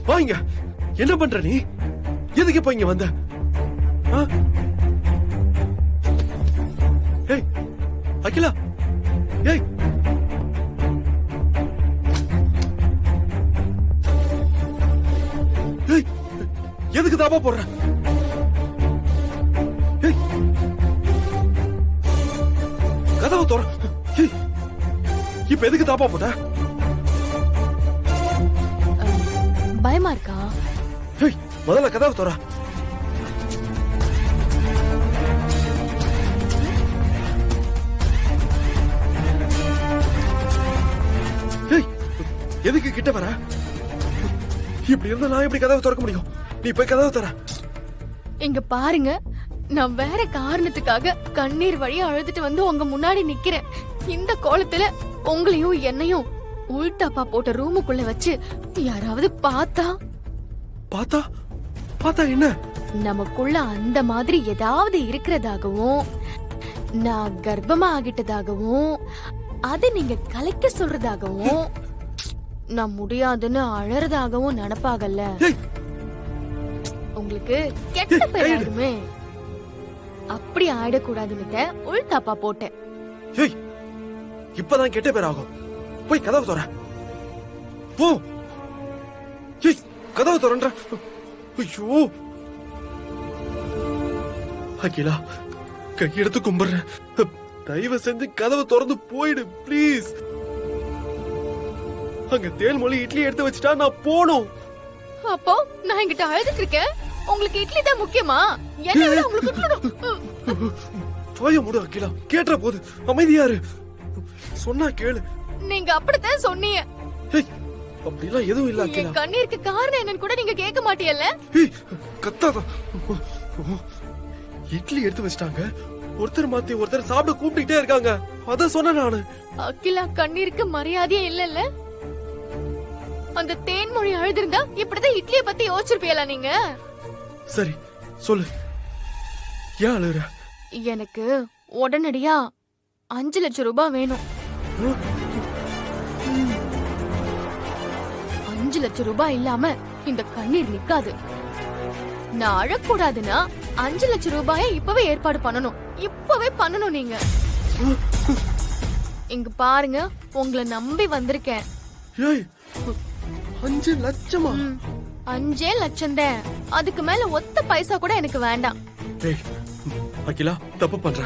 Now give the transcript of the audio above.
வாங்க. என்ன பண்ற நீ? எதுக்கு இப்ப இங்க வந்த? ஆ? ஏய் அகிலா, ஏய் ஏய், எதுக்கு தாபா போடுற? ஏய், கதவை தோற. ஏய், இப்ப எதுக்கு தாபா போட்ட? பயமா இருக்கா? ஏய், முதல்ல கதவை தோற. ஏய், எதுக்கு கிட்ட வர? இப்படி இருந்தா நான் எப்படி கதவை திறக்க முடியும்? நீ போய் கதவை தர. இங்க பாருங்க, நான் வேற காரணத்துக்காக கண்ணீர் வழியா அழுதுட்டு வந்து உங்க முன்னாடி நிக்கிறேன். இந்த கோலத்துல உங்களையும் என்னையும் உள்டாப்பா போட்ட ரூமுக்குள்ள வச்சு யாராவது பார்த்தா பார்த்தா பார்த்தா என்ன? நமக்குள்ள அந்த மாதிரி ஏதாவது இருக்கிறதாகவும், நான் கர்ப்பமா ஆகிட்டதாகவும், அதை நீங்க கலைக்க சொல்றதாகவும், நான் முடியாதுன்னு அழறதாகவும் நினைப்பாகல்ல. ஏய், உங்களுக்கு கெட்ட பேர் ஆயிடுமே. அப்படி ஆயிடக்கூடாதுன்னு உள்டாப்பா போட்டேன். ஏய், இப்பதான் கெட்ட பேர் ஆகும். போய் கதவை தோற. போ. ஏய், கதவை தோறன்ற. ஐயோ அகிலா, கையெடுத்து கும்பிடுறேன். தயவு செஞ்சு கதவை திறந்து போயிடு ப்ளீஸ். அங்க தேன்மொழி இட்லி எடுத்து வச்சுட்டா நான் போணும். அப்போ நான் இங்கிட்ட அழுதுட்டு இருக்கேன். உங்களுக்கு இட்லி தான் முக்கியமா? என்ன விட உங்களுக்கு போய மூடு அகிலா. கேட்டுற போது அமைதியாரு. சொன்னா கேளு. நீங்க அப்படித்தான் சொன்னீங்க. ஏய், அப்படிலாம் எதுவும் இல்ல அகிலா. என் கண்ணீருக்கு காரணம் என்னன்னு கூட நீங்க கேட்க மாட்டீங்கல்ல. ஏய், கத்தாத. இட்லி எடுத்து வச்சிட்டாங்க. ஒருத்தர் மாத்தி ஒருத்தர் சாப்பிட கூப்பிட்டுட்டே இருக்காங்க. அத சொன்ன நானு. அகிலா கண்ணீருக்கு மரியாதையே இல்லல்ல. அந்த தேன்மொழி அழுதிருந்தா இப்படிதான் இட்லிய பத்தி யோசிச்சிருப்பீங்களா நீங்க? சரி சொல்லு, ஏன் அழுகுற? எனக்கு உடனடியா 5 லட்சம் ரூபாய் வேணும். 5 லட்சம் ரூபாய் இல்லாம இந்த கண்ணீர் நிக்காது. நான் அழக்கூடாதுன்னா 5 லட்சம் ரூபாய இப்பவே ஏற்பாடு பண்ணணும். இப்பவே பண்ணணும் நீங்க. இங்க பாருங்க, உங்களை நம்பி வந்திருக்கேன். ஏய், 5 லட்சமா? 5 லட்சம் தான். அதுக்கு மேல ஒத்த பைசா கூட எனக்கு வேண்டாம். ஏய் அகிலா, தப்பு பண்ற.